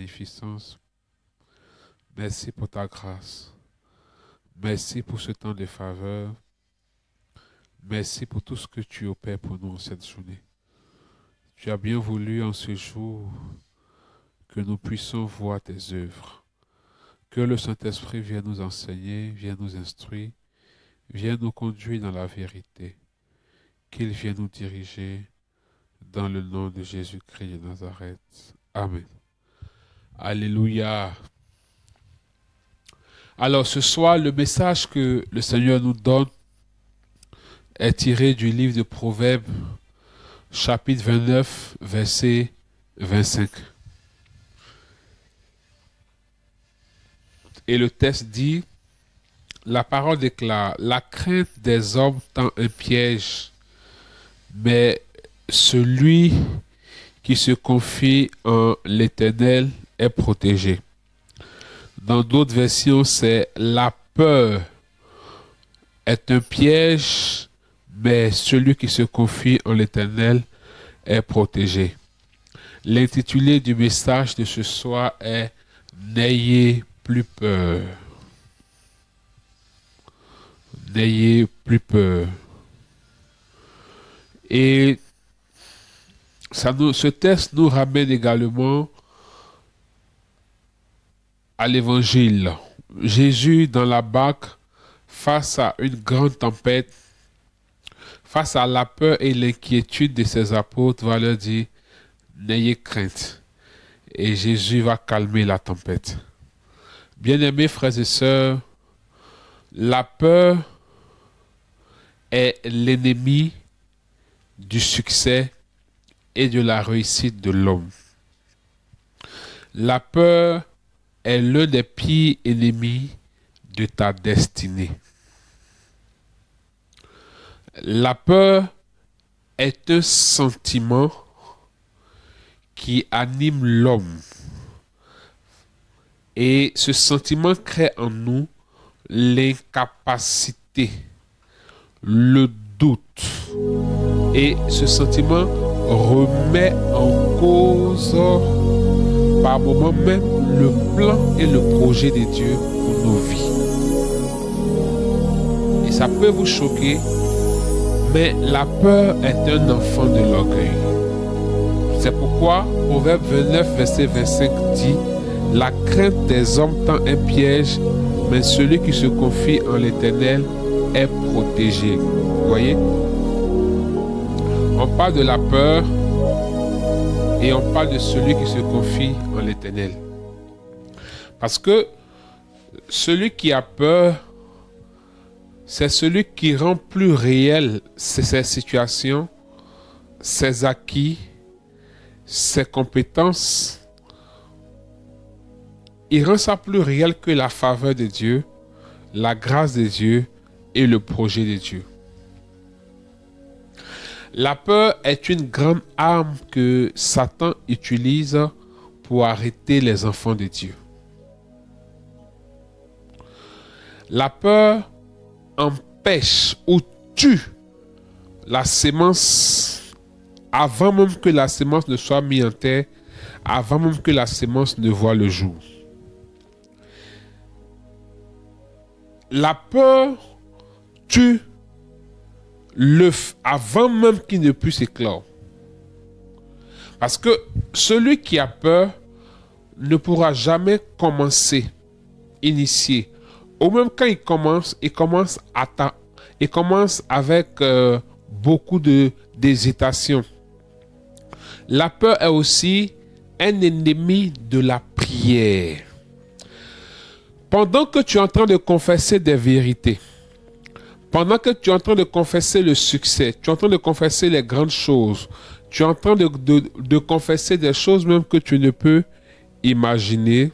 magnificence. Merci pour ta grâce. Merci pour ce temps de faveur. Merci pour tout ce que tu opères pour nous en cette journée. Tu as bien voulu en ce jour que nous puissions voir tes œuvres. Que le Saint-Esprit vienne nous enseigner, vienne nous instruire, vienne nous conduire dans la vérité. Qu'il vienne nous diriger dans le nom de Jésus-Christ de Nazareth. Amen. Alléluia. Alors ce soir, le message que le Seigneur nous donne est tiré du livre de Proverbes, chapitre 29, verset 25. Et le texte dit, la parole déclare, la crainte des hommes tend un piège, mais celui qui se confie en l'Éternel est protégé. Dans d'autres versions, c'est la peur est un piège, mais celui qui se confie en l'Éternel est protégé. L'intitulé du message de ce soir est N'ayez plus peur. N'ayez plus peur. Et ce texte nous ramène également à l'évangile. Jésus dans la barque face à une grande tempête, face à la peur et l'inquiétude de ses apôtres, va leur dire, n'ayez crainte. Et Jésus va calmer la tempête. Bien-aimés frères et sœurs, la peur est l'ennemi du succès et de la réussite de l'homme. La peur est l'un des pires ennemis de ta destinée. La peur est un sentiment qui anime l'homme. Et ce sentiment crée en nous l'incapacité, le doute. Et ce sentiment remet en cause, par moments même, le plan et le projet de Dieu pour nos vies. Et ça peut vous choquer, mais la peur est un enfant de l'orgueil. C'est pourquoi Proverbe 29, verset 25 dit « La crainte des hommes tend un piège, mais celui qui se confie en l'Éternel est protégé. » Vous voyez? On parle de la peur et on parle de celui qui se confie en l'Éternel. Parce que celui qui a peur, c'est celui qui rend plus réel ses situations, ses acquis, ses compétences. Il rend ça plus réel que la faveur de Dieu, la grâce de Dieu et le projet de Dieu. La peur est une grande arme que Satan utilise pour arrêter les enfants de Dieu. La peur empêche ou tue la sémence avant même que la sémence ne soit mise en terre, avant même que la sémence ne voie le jour. La peur tue l'œuf avant même qu'il ne puisse éclore. Parce que celui qui a peur ne pourra jamais commencer, initier. Ou même quand il commence avec beaucoup d'hésitation. La peur est aussi un ennemi de la prière. Pendant que tu es en train de confesser des vérités, pendant que tu es en train de confesser le succès, tu es en train de confesser les grandes choses, tu es en train de confesser des choses même que tu ne peux imaginer,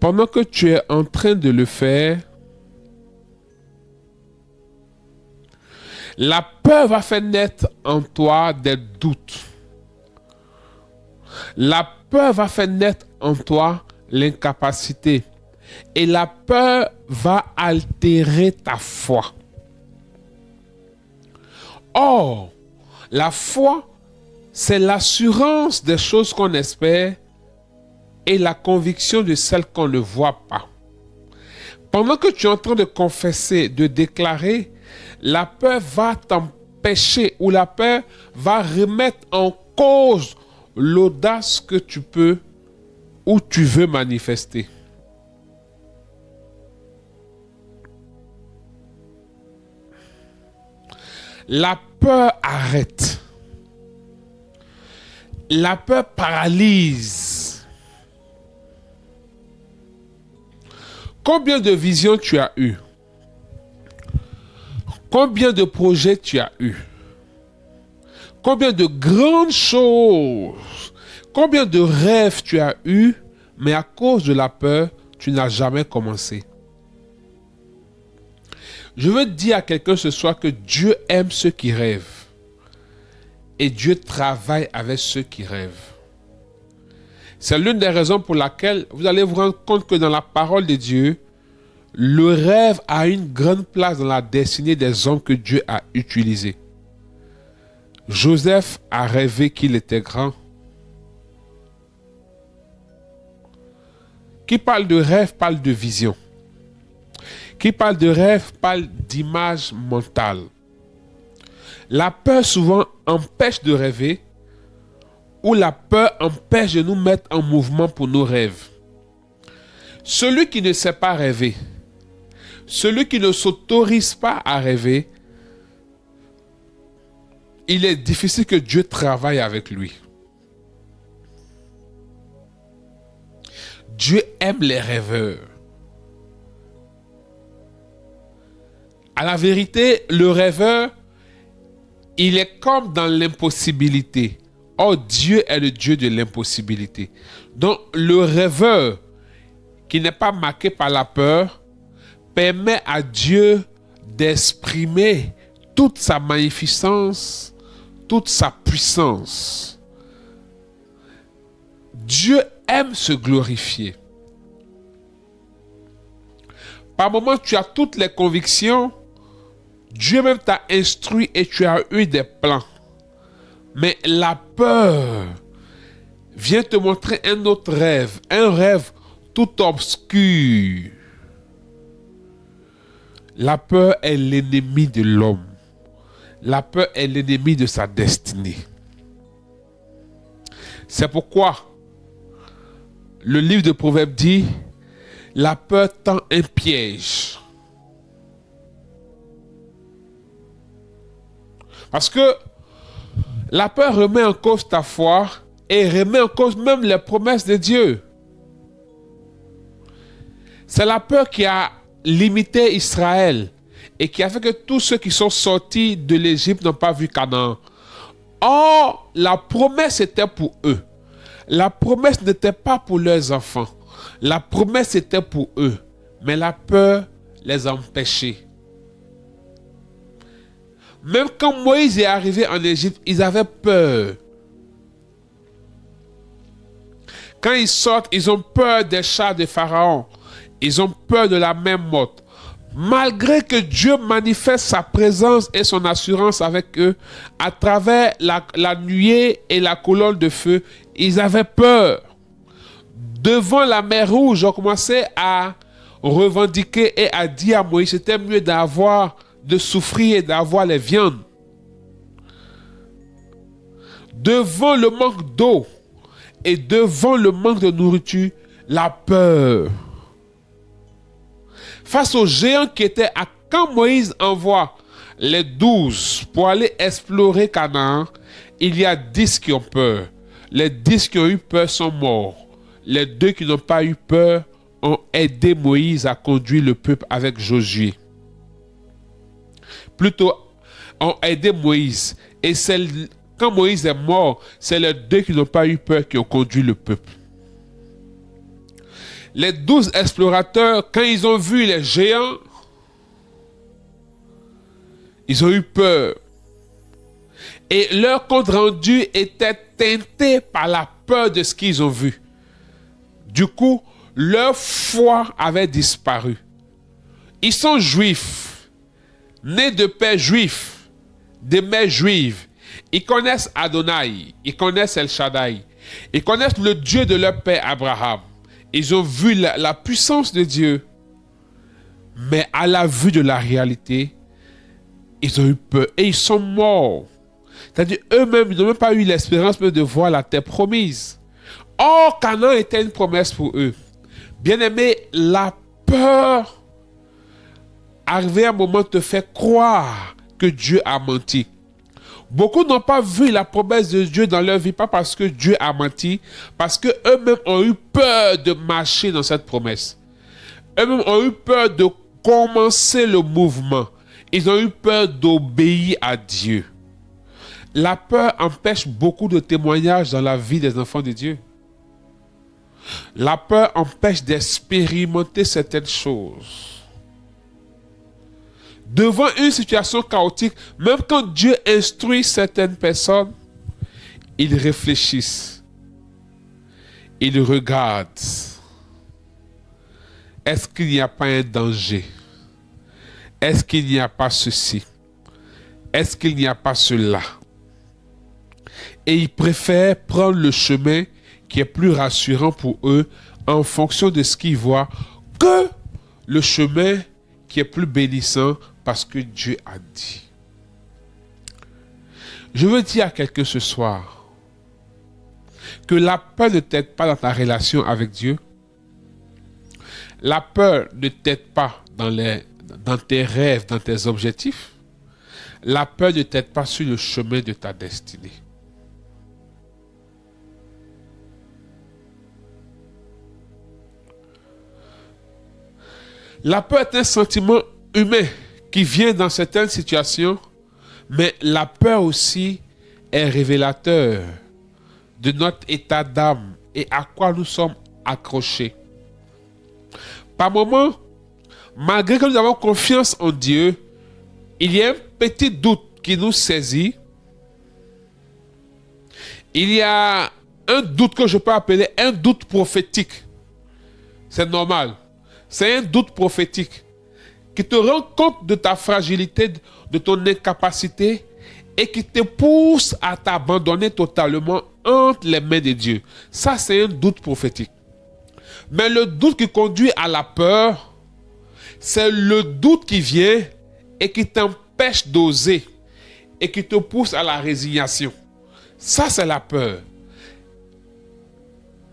pendant que tu es en train de le faire, la peur va faire naître en toi des doutes. La peur va faire naître en toi l'incapacité. Et la peur va altérer ta foi. Or, la foi, c'est l'assurance des choses qu'on espère et la conviction de celle qu'on ne voit pas. Pendant que tu es en train de confesser, de déclarer, la peur va t'empêcher ou la peur va remettre en cause l'audace que tu peux ou tu veux manifester. La peur arrête. La peur paralyse. Combien de visions tu as eues? Combien de projets tu as eu? Combien de grandes choses? Combien de rêves tu as eu, mais à cause de la peur, tu n'as jamais commencé? Je veux dire à quelqu'un ce soir que Dieu aime ceux qui rêvent. Et Dieu travaille avec ceux qui rêvent. C'est l'une des raisons pour laquelle vous allez vous rendre compte que dans la parole de Dieu, le rêve a une grande place dans la destinée des hommes que Dieu a utilisés. Joseph a rêvé qu'il était grand. Qui parle de rêve parle de vision. Qui parle de rêve parle d'image mentale. La peur souvent empêche de rêver ou la peur empêche de nous mettre en mouvement pour nos rêves. Celui qui ne sait pas rêver, celui qui ne s'autorise pas à rêver, il est difficile que Dieu travaille avec lui. Dieu aime les rêveurs. À la vérité, le rêveur, il est comme dans l'impossibilité. Or, Dieu est le Dieu de l'impossibilité. Donc, le rêveur qui n'est pas marqué par la peur permet à Dieu d'exprimer toute sa magnificence, toute sa puissance. Dieu aime se glorifier. Par moments, tu as toutes les convictions. Dieu même t'a instruit et tu as eu des plans. Mais la peur vient te montrer un autre rêve. Un rêve tout obscur. La peur est l'ennemi de l'homme. La peur est l'ennemi de sa destinée. C'est pourquoi le livre de Proverbes dit: la peur tend un piège. Parce que la peur remet en cause ta foi et remet en cause même les promesses de Dieu. C'est la peur qui a limité Israël et qui a fait que tous ceux qui sont sortis de l'Égypte n'ont pas vu Canaan. Or, la promesse était pour eux. La promesse n'était pas pour leurs enfants. La promesse était pour eux. Mais la peur les a empêchés. Même quand Moïse est arrivé en Égypte, ils avaient peur. Quand ils sortent, ils ont peur des chars de Pharaon. Ils ont peur de la même mort. Malgré que Dieu manifeste sa présence et son assurance avec eux, à travers la nuée et la colonne de feu, ils avaient peur. Devant la mer Rouge, on commençait à revendiquer et à dire à Moïse, c'était mieux de souffrir et d'avoir les viandes. Devant le manque d'eau et devant le manque de nourriture, la peur. Face aux géants qui étaient à quand Moïse envoie les 12 pour aller explorer Canaan, il y a 10 qui ont peur. Les 10 qui ont eu peur sont morts. Les 2 qui n'ont pas eu peur ont aidé Moïse à conduire le peuple avec Josué. Plutôt, ont aidé Moïse. Et quand Moïse est mort, c'est les 2 qui n'ont pas eu peur qui ont conduit le peuple. Les 12 explorateurs, quand ils ont vu les géants, ils ont eu peur. Et leur compte rendu était teinté par la peur de ce qu'ils ont vu. Du coup, leur foi avait disparu. Ils sont juifs, nés de pères juifs, de mères juives. Ils connaissent Adonai, ils connaissent El Shaddai. Ils connaissent le Dieu de leur père Abraham. Ils ont vu la puissance de Dieu. Mais à la vue de la réalité, ils ont eu peur et ils sont morts. C'est-à-dire eux-mêmes, ils n'ont même pas eu l'espérance de voir la terre promise. Or, Canaan était une promesse pour eux. Bien-aimé, la peur, arrivé à un moment, te fait croire que Dieu a menti. Beaucoup n'ont pas vu la promesse de Dieu dans leur vie, pas parce que Dieu a menti, parce qu'eux-mêmes ont eu peur de marcher dans cette promesse. Eux-mêmes ont eu peur de commencer le mouvement. Ils ont eu peur d'obéir à Dieu. La peur empêche beaucoup de témoignages dans la vie des enfants de Dieu. La peur empêche d'expérimenter certaines choses. Devant une situation chaotique, même quand Dieu instruit certaines personnes, ils réfléchissent. Ils regardent. Est-ce qu'il n'y a pas un danger? Est-ce qu'il n'y a pas ceci? Est-ce qu'il n'y a pas cela? Et ils préfèrent prendre le chemin qui est plus rassurant pour eux en fonction de ce qu'ils voient que le chemin qui est plus bénissant parce que Dieu a dit. Je veux dire à quelqu'un ce soir que la peur ne t'aide pas dans ta relation avec Dieu. La peur ne t'aide pas dans tes rêves, dans tes objectifs. La peur ne t'aide pas sur le chemin de ta destinée. La peur est un sentiment humain qui vient dans certaines situations, mais la peur aussi est révélateur de notre état d'âme et à quoi nous sommes accrochés. Par moments, malgré que nous avons confiance en Dieu, il y a un petit doute qui nous saisit. Il y a un doute que je peux appeler un doute prophétique. C'est normal. C'est un doute prophétique qui te rend compte de ta fragilité, de ton incapacité et qui te pousse à t'abandonner totalement entre les mains de Dieu. Ça, c'est un doute prophétique. Mais le doute qui conduit à la peur, c'est le doute qui vient et qui t'empêche d'oser et qui te pousse à la résignation. Ça, c'est la peur.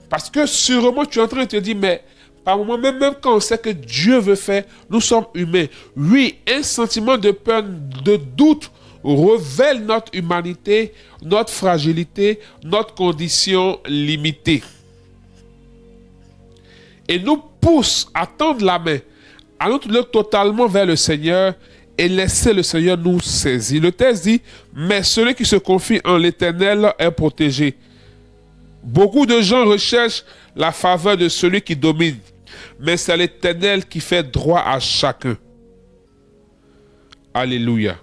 Parce que sûrement, tu es en train de te dire, mais par moment, même quand on sait que Dieu veut faire, nous sommes humains. Oui, un sentiment de peur, de doute révèle notre humanité, notre fragilité, notre condition limitée. Et nous pousse à tendre la main, à nous tourner totalement vers le Seigneur et laisser le Seigneur nous saisir. Le texte dit, mais celui qui se confie en l'Éternel est protégé. Beaucoup de gens recherchent la faveur de celui qui domine, mais c'est l'Éternel qui fait droit à chacun. Alléluia.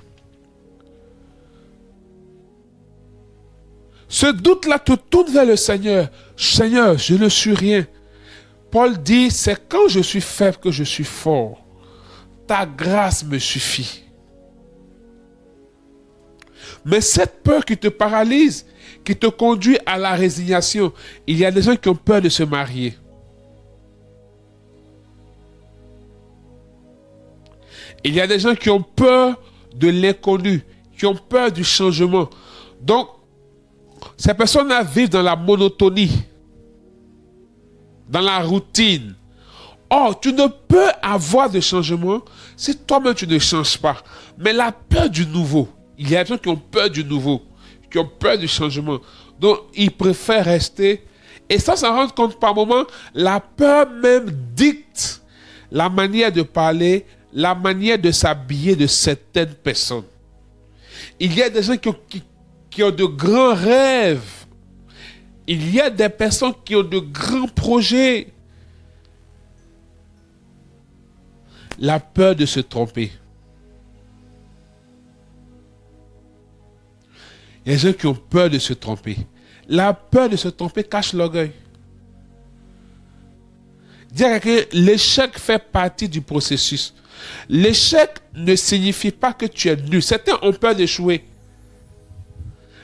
Ce doute-là te tourne vers le Seigneur. Seigneur, je ne suis rien. Paul dit, c'est quand je suis faible que je suis fort. Ta grâce me suffit. Mais cette peur qui te paralyse, qui te conduit à la résignation, il y a des gens qui ont peur de se marier. Il y a des gens qui ont peur de l'inconnu, qui ont peur du changement. Donc, ces personnes vivent dans la monotonie, dans la routine. Or, tu ne peux avoir de changement si toi-même tu ne changes pas. Mais la peur du nouveau, il y a des gens qui ont peur du nouveau, qui ont peur du changement. Donc, ils préfèrent rester. Et ça, s'en rend compte par moment, la peur même dicte la manière de parler, la manière de s'habiller de certaines personnes. Il y a des gens qui ont de grands rêves. Il y a des personnes qui ont de grands projets. La peur de se tromper. Il y a des gens qui ont peur de se tromper. La peur de se tromper cache l'orgueil. Dire que l'échec fait partie du processus. L'échec ne signifie pas que tu es nul. Certains ont peur d'échouer.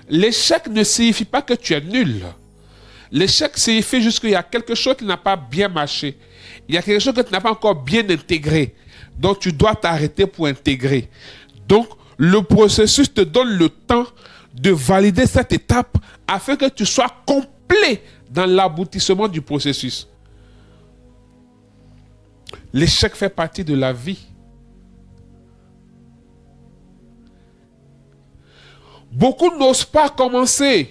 L'échec ne signifie pas que tu es nul. L'échec signifie juste qu'il y a quelque chose qui n'a pas bien marché. Il y a quelque chose que tu n'as pas encore bien intégré. Donc, tu dois t'arrêter pour intégrer. Donc, le processus te donne le temps de valider cette étape afin que tu sois complet dans l'aboutissement du processus. L'échec fait partie de la vie. Beaucoup n'osent pas commencer.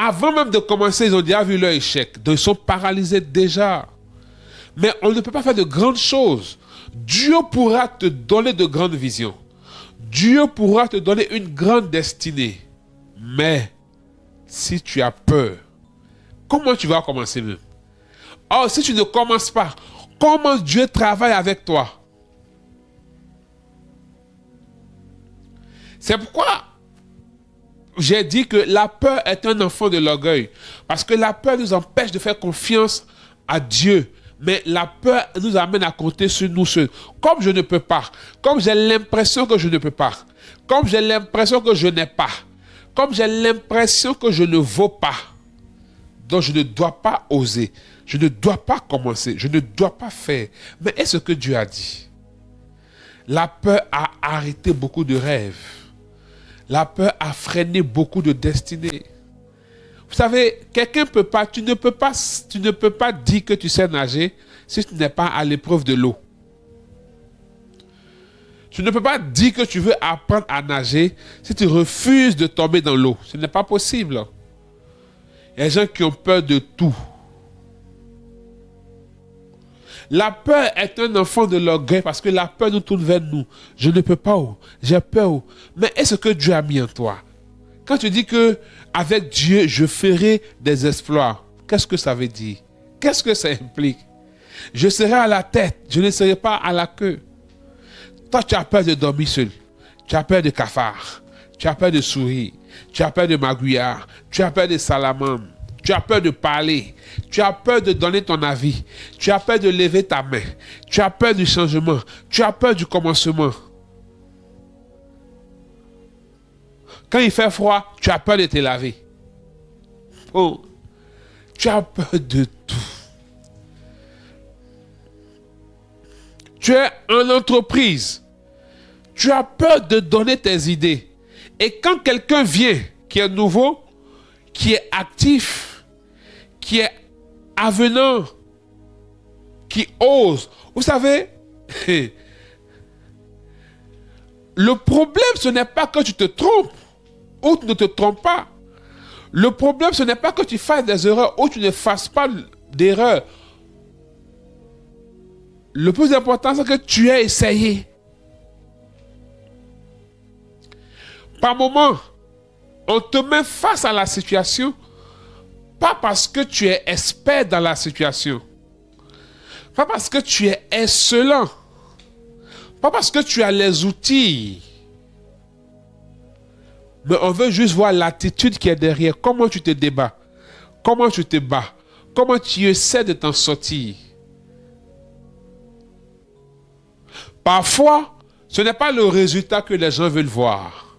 Avant même de commencer, ils ont déjà vu leur échec. Donc, ils sont paralysés déjà. Mais on ne peut pas faire de grandes choses. Dieu pourra te donner de grandes visions. Dieu pourra te donner une grande destinée. Mais, si tu as peur, comment tu vas commencer même? Or, si tu ne commences pas, comment Dieu travaille avec toi? C'est pourquoi j'ai dit que la peur est un enfant de l'orgueil. Parce que la peur nous empêche de faire confiance à Dieu. Mais la peur nous amène à compter sur nous seuls. Comme je ne peux pas, comme j'ai l'impression que je ne peux pas, comme j'ai l'impression que je n'ai pas, comme j'ai l'impression que je ne vaux pas, donc je ne dois pas oser, je ne dois pas commencer, je ne dois pas faire. Mais est-ce que Dieu a dit? La peur a arrêté beaucoup de rêves. La peur a freiné beaucoup de destinées. Vous savez, quelqu'un peut pas, tu ne peux pas dire que tu sais nager si tu n'es pas à l'épreuve de l'eau. Tu ne peux pas dire que tu veux apprendre à nager si tu refuses de tomber dans l'eau. Ce n'est pas possible. Il y a des gens qui ont peur de tout. La peur est un enfant de l'orgueil parce que la peur nous tourne vers nous. Je ne peux pas, j'ai peur. Mais est-ce que Dieu a mis en toi? Quand tu dis que avec Dieu, je ferai des exploits, qu'est-ce que ça veut dire? Qu'est-ce que ça implique? Je serai à la tête, je ne serai pas à la queue. Toi, tu as peur de dormir seul. Tu as peur de cafards. Tu as peur de souris. Tu as peur de magouillards. Tu as peur de salamandres. Tu as peur de parler. Tu as peur de donner ton avis. Tu as peur de lever ta main. Tu as peur du changement. Tu as peur du commencement. Quand il fait froid, tu as peur de te laver. Oh, tu as peur de tout. Tu es en entreprise. Tu as peur de donner tes idées. Et quand quelqu'un vient qui est nouveau, qui est actif, qui est avenant, qui ose, vous savez, le problème, ce n'est pas que tu te trompes ou tu ne te trompes pas. Le problème, ce n'est pas que tu fasses des erreurs ou tu ne fasses pas d'erreurs. Le plus important, c'est que tu aies essayé. Par moment, on te met face à la situation, pas parce que tu es expert dans la situation, pas parce que tu es excellent, pas parce que tu as les outils, mais on veut juste voir l'attitude qui est derrière, comment tu te débats, comment tu te bats, comment tu essaies de t'en sortir. Parfois, ce n'est pas le résultat que les gens veulent voir,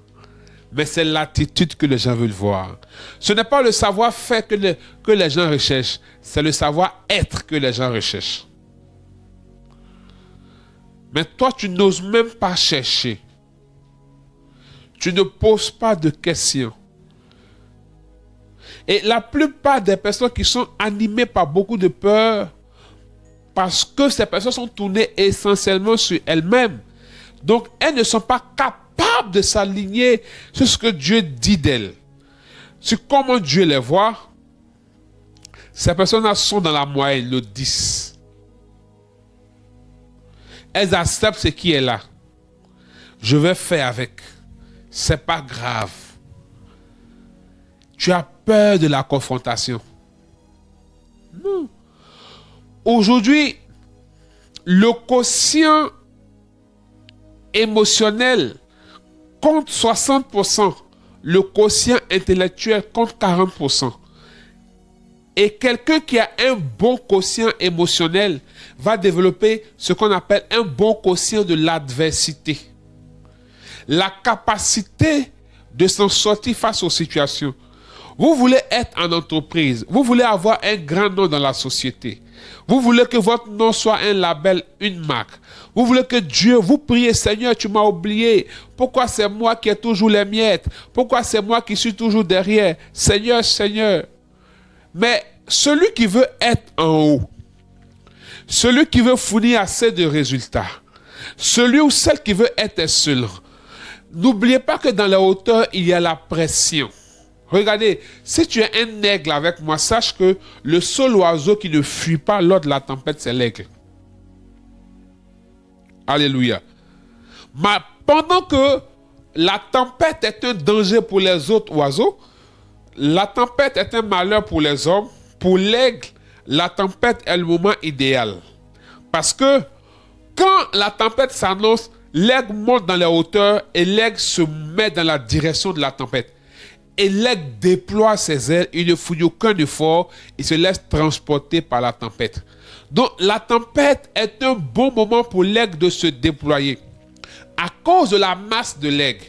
mais c'est l'attitude que les gens veulent voir. Ce n'est pas le savoir-faire que les gens recherchent, c'est le savoir-être que les gens recherchent. Mais toi, tu n'oses même pas chercher. Tu ne poses pas de questions. Et la plupart des personnes qui sont animées par beaucoup de peur, parce que ces personnes sont tournées essentiellement sur elles-mêmes. Donc, elles ne sont pas capables de s'aligner sur ce que Dieu dit d'elles. Sur comment Dieu les voit. Ces personnes-là sont dans la moyenne, le 10. Elles acceptent ce qui est là. Je vais faire avec. C'est pas grave. Tu as peur de la confrontation. Non. Aujourd'hui, le quotient émotionnel compte 60%. Le quotient intellectuel compte 40%. Et quelqu'un qui a un bon quotient émotionnel va développer ce qu'on appelle un bon quotient de l'adversité. La capacité de s'en sortir face aux situations. Vous voulez être en entreprise. Vous voulez avoir un grand nom dans la société. Vous voulez que votre nom soit un label, une marque. Vous voulez que Dieu, vous priez, Seigneur, tu m'as oublié. Pourquoi c'est moi qui ai toujours les miettes? Pourquoi c'est moi qui suis toujours derrière? Seigneur, Seigneur. Mais celui qui veut être en haut, celui qui veut fournir assez de résultats, celui ou celle qui veut être seul, n'oubliez pas que dans la hauteur, il y a la pression. Regardez, si tu es un aigle avec moi, sache que le seul oiseau qui ne fuit pas lors de la tempête, c'est l'aigle. Alléluia. Mais pendant que la tempête est un danger pour les autres oiseaux, la tempête est un malheur pour les hommes, pour l'aigle, la tempête est le moment idéal. Parce que quand la tempête s'annonce, l'aigle monte dans les hauteurs et l'aigle se met dans la direction de la tempête. Et l'aigle déploie ses ailes, il ne fournit aucun effort, il se laisse transporter par la tempête. Donc la tempête est un bon moment pour l'aigle de se déployer. À cause de la masse de l'aigle,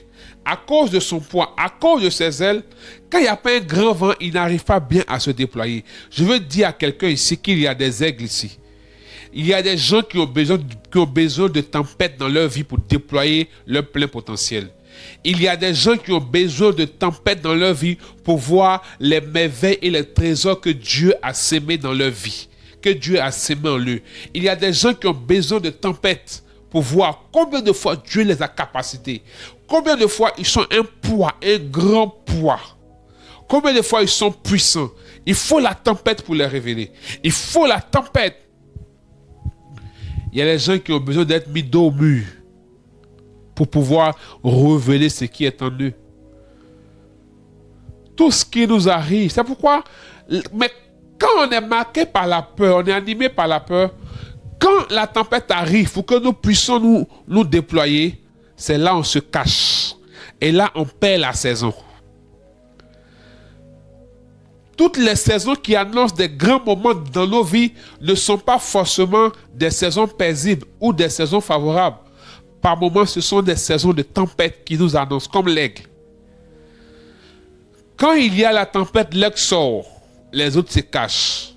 à cause de son poids, à cause de ses ailes, quand il n'y a pas un grand vent, il n'arrive pas bien à se déployer. Je veux dire à quelqu'un ici qu'il y a des aigles ici. Il y a des gens qui ont besoin de tempêtes dans leur vie pour déployer leur plein potentiel. Il y a des gens qui ont besoin de tempêtes dans leur vie pour voir les merveilles et les trésors que Dieu a sémés dans leur vie, que Dieu a sémés en eux. Il y a des gens qui ont besoin de tempêtes pour voir combien de fois Dieu les a capacités, combien de fois ils sont un poids, un grand poids, combien de fois ils sont puissants. Il faut la tempête pour les révéler. Il faut la tempête. Il y a des gens qui ont besoin d'être mis dos au mur pour pouvoir révéler ce qui est en eux. Tout ce qui nous arrive, c'est pourquoi, mais quand on est marqué par la peur, on est animé par la peur, quand la tempête arrive, pour que nous puissions nous déployer, c'est là on se cache. Et là, on perd la saison. Toutes les saisons qui annoncent des grands moments dans nos vies ne sont pas forcément des saisons paisibles ou des saisons favorables. Par moments, ce sont des saisons de tempête qui nous annoncent, comme l'aigle. Quand il y a la tempête, l'aigle sort, les autres se cachent.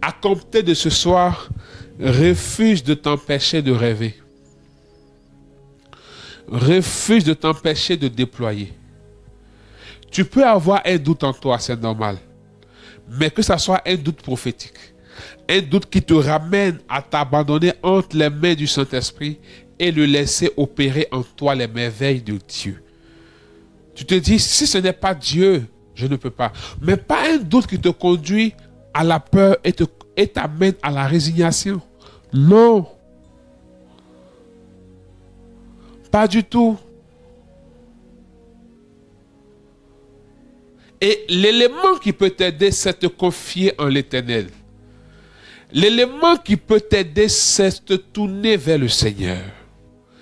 À compter de ce soir, refuse de t'empêcher de rêver. Refuse de t'empêcher de déployer. Tu peux avoir un doute en toi, c'est normal. Mais que ça soit un doute prophétique. Un doute qui te ramène à t'abandonner entre les mains du Saint-Esprit et le laisser opérer en toi les merveilles de Dieu. Tu te dis, si ce n'est pas Dieu, je ne peux pas. Mais pas un doute qui te conduit à la peur et t'amène à la résignation. Non. Pas du tout. Et l'élément qui peut t'aider, c'est te confier en l'Éternel. L'élément qui peut t'aider, c'est te tourner vers le Seigneur.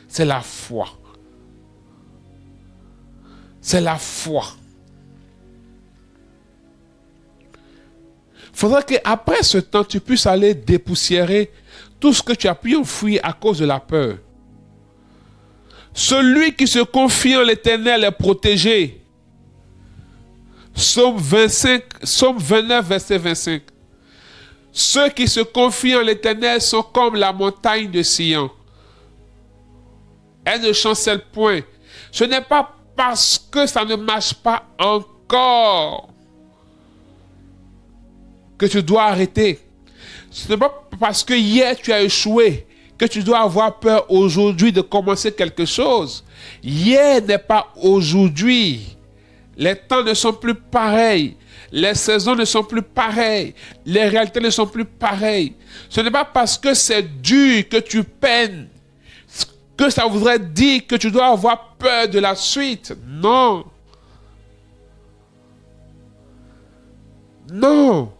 C'est la foi. C'est la foi. Il faudra qu'après ce temps, tu puisses aller dépoussiérer tout ce que tu as pu enfouir à cause de la peur. Celui qui se confie en l'Éternel est protégé. Psaume 29, verset 25. Ceux qui se confient en l'Éternel sont comme la montagne de Sion. Elle ne chancelle point. Ce n'est pas parce que ça ne marche pas encore que tu dois arrêter. Ce n'est pas parce que hier tu as échoué que tu dois avoir peur aujourd'hui de commencer quelque chose. Hier n'est pas aujourd'hui. Les temps ne sont plus pareils. Les saisons ne sont plus pareilles. Les réalités ne sont plus pareilles. Ce n'est pas parce que c'est dur que tu peines que ça voudrait dire que tu dois avoir peur de la suite. Non. Non.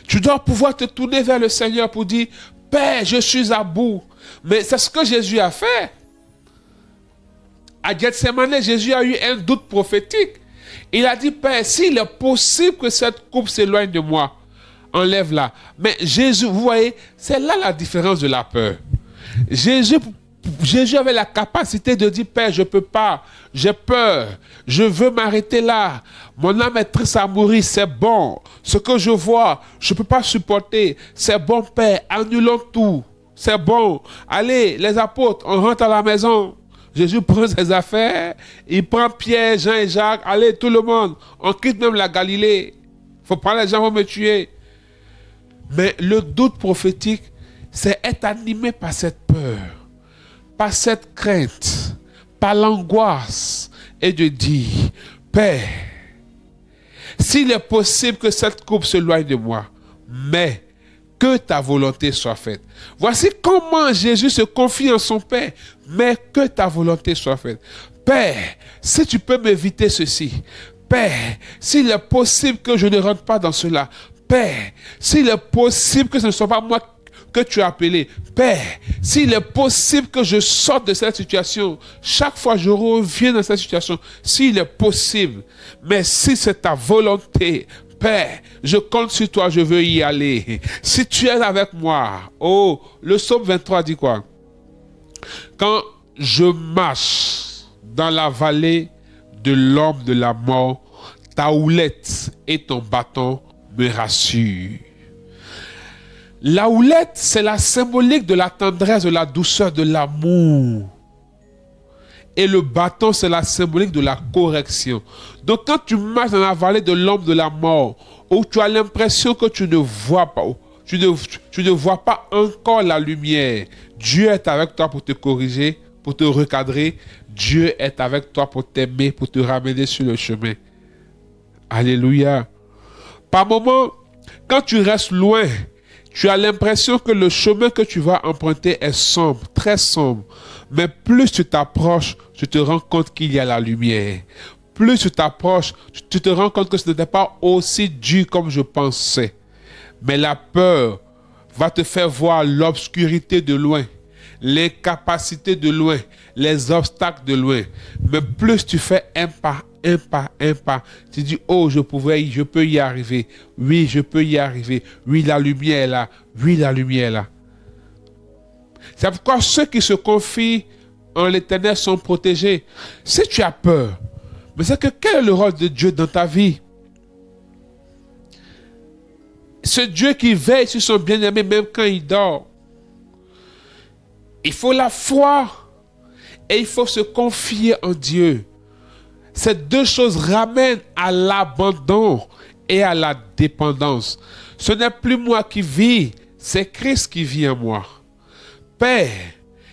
Tu dois pouvoir te tourner vers le Seigneur pour dire, Père, je suis à bout. Mais c'est ce que Jésus a fait. À Gethsemane, Jésus a eu un doute prophétique. Il a dit, Père, s'il est possible que cette coupe s'éloigne de moi, enlève-la. Mais Jésus, vous voyez, c'est là la différence de la peur. Jésus, Jésus avait la capacité de dire, Père, je ne peux pas, j'ai peur, je veux m'arrêter là. Mon âme est triste à mourir, c'est bon. Ce que je vois, je ne peux pas supporter. C'est bon, Père, annulons tout. C'est bon. Allez, les apôtres, on rentre à la maison. Jésus prend ses affaires, il prend Pierre, Jean et Jacques. Allez, tout le monde, on quitte même la Galilée. Il ne faut pas, les gens vont me tuer. Mais le doute prophétique, c'est être animé par cette peur, par cette crainte, par l'angoisse, et de dire, Père, s'il est possible que cette coupe s'éloigne de moi, mais que ta volonté soit faite. Voici comment Jésus se confie en son Père, mais que ta volonté soit faite. Père, si tu peux m'éviter ceci, Père, s'il est possible que je ne rentre pas dans cela, Père, s'il est possible que ce ne soit pas moi que tu as appelé, Père, s'il est possible que je sorte de cette situation, chaque fois je reviens dans cette situation, s'il est possible, mais si c'est ta volonté, Père, je compte sur toi, je veux y aller. Si tu es avec moi, oh, le psaume 23 dit quoi? Quand je marche dans la vallée de l'ombre de la mort, ta houlette et ton bâton me rassurent. La houlette, c'est la symbolique de la tendresse, de la douceur, de l'amour. Et le bâton, c'est la symbolique de la correction. Donc, quand tu marches dans la vallée de l'ombre de la mort, où tu as l'impression que tu ne vois pas, tu ne vois pas encore la lumière, Dieu est avec toi pour te corriger, pour te recadrer. Dieu est avec toi pour t'aimer, pour te ramener sur le chemin. Alléluia. Par moments, quand tu restes loin, tu as l'impression que le chemin que tu vas emprunter est sombre, très sombre. Mais plus tu t'approches, tu te rends compte qu'il y a la lumière. Plus tu t'approches, tu te rends compte que ce n'était pas aussi dur comme je pensais. Mais la peur va te faire voir l'obscurité de loin, l'incapacité de loin, les obstacles de loin. Mais plus tu fais un pas, tu dis, oh, je peux y arriver. Oui, je peux y arriver. Oui, la lumière est là. Oui, la lumière est là. C'est pourquoi ceux qui se confient en l'Éternel sont protégés. Si tu as peur, mais c'est que quel est le rôle de Dieu dans ta vie? Ce Dieu qui veille sur son bien-aimé même quand il dort. Il faut la foi et il faut se confier en Dieu. Ces deux choses ramènent à l'abandon et à la dépendance. Ce n'est plus moi qui vis, c'est Christ qui vit en moi. Père,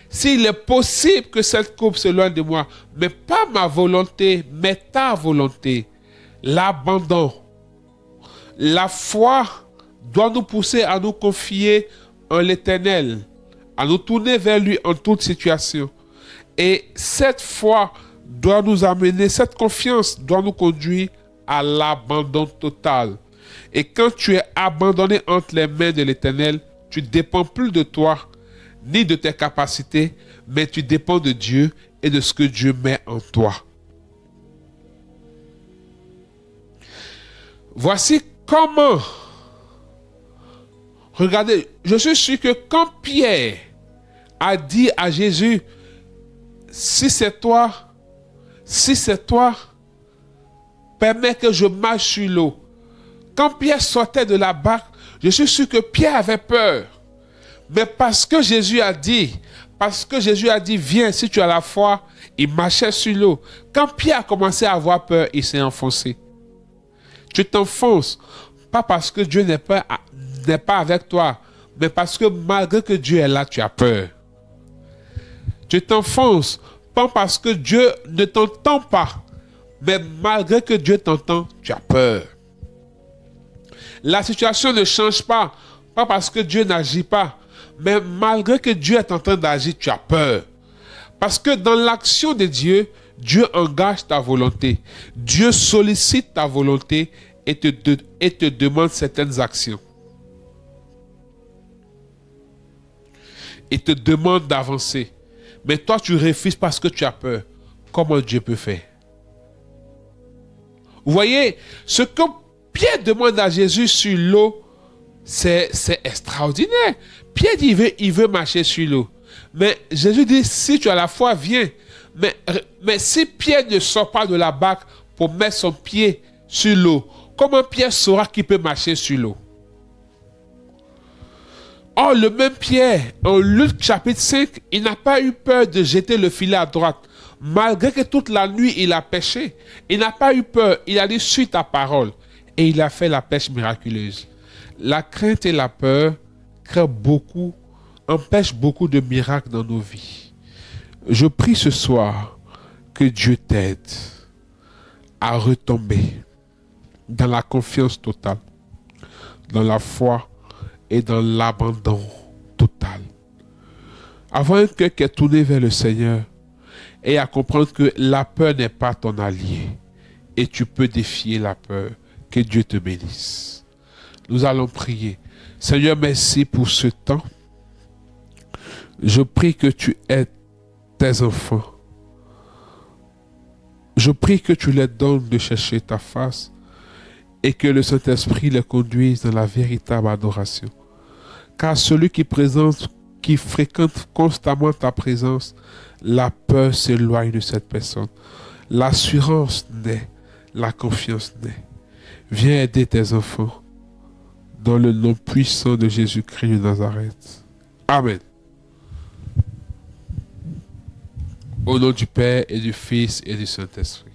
s'il est possible que cette coupe s'éloigne de moi, mais pas ma volonté, mais ta volonté, l'abandon, la foi doit nous pousser à nous confier en l'Éternel, à nous tourner vers lui en toute situation. Et cette foi doit nous amener, cette confiance doit nous conduire à l'abandon total. Et quand tu es abandonné entre les mains de l'Éternel, tu ne dépends plus de toi, ni de tes capacités, mais tu dépends de Dieu et de ce que Dieu met en toi. Voici comment, regardez, je suis sûr que quand Pierre a dit à Jésus, si c'est toi, permets que je marche sur l'eau. Quand Pierre sortait de la barque, je suis sûr que Pierre avait peur. Mais parce que Jésus a dit, viens si tu as la foi, il marchait sur l'eau. Quand Pierre a commencé à avoir peur, il s'est enfoncé. Tu t'enfonces, pas parce que Dieu n'est pas avec toi, mais parce que malgré que Dieu est là, tu as peur. Tu t'enfonces, pas parce que Dieu ne t'entend pas, mais malgré que Dieu t'entend, tu as peur. La situation ne change pas parce que Dieu n'agit pas, mais malgré que Dieu est en train d'agir, tu as peur. Parce que dans l'action de Dieu, Dieu engage ta volonté. Dieu sollicite ta volonté et te demande certaines actions. Il te demande d'avancer. Mais toi, tu refuses parce que tu as peur. Comment Dieu peut faire? Vous voyez, ce que Pierre demande à Jésus sur l'eau, c'est extraordinaire. Pierre dit, il veut marcher sur l'eau. Mais Jésus dit, si tu as la foi, viens. Mais si Pierre ne sort pas de la barque pour mettre son pied sur l'eau, comment Pierre saura qu'il peut marcher sur l'eau? Or, le même Pierre, en Luc chapitre 5, il n'a pas eu peur de jeter le filet à droite. Malgré que toute la nuit, il a pêché. Il n'a pas eu peur. Il a dit, suis ta parole. Et il a fait la pêche miraculeuse. La crainte et la peur empêchent beaucoup de miracles dans nos vies. Je prie ce soir que Dieu t'aide à retomber dans la confiance totale, dans la foi et dans l'abandon total. Avoir un cœur qui est tourné vers le Seigneur et à comprendre que la peur n'est pas ton allié et tu peux défier la peur. Que Dieu te bénisse. Nous allons prier. Seigneur, merci pour ce temps. Je prie que tu aides tes enfants. Je prie que tu les donnes de chercher ta face et que le Saint-Esprit les conduise dans la véritable adoration. Car celui qui fréquente constamment ta présence, la peur s'éloigne de cette personne. L'assurance naît, la confiance naît. Viens aider tes enfants dans le nom puissant de Jésus-Christ de Nazareth. Amen. Au nom du Père et du Fils et du Saint-Esprit.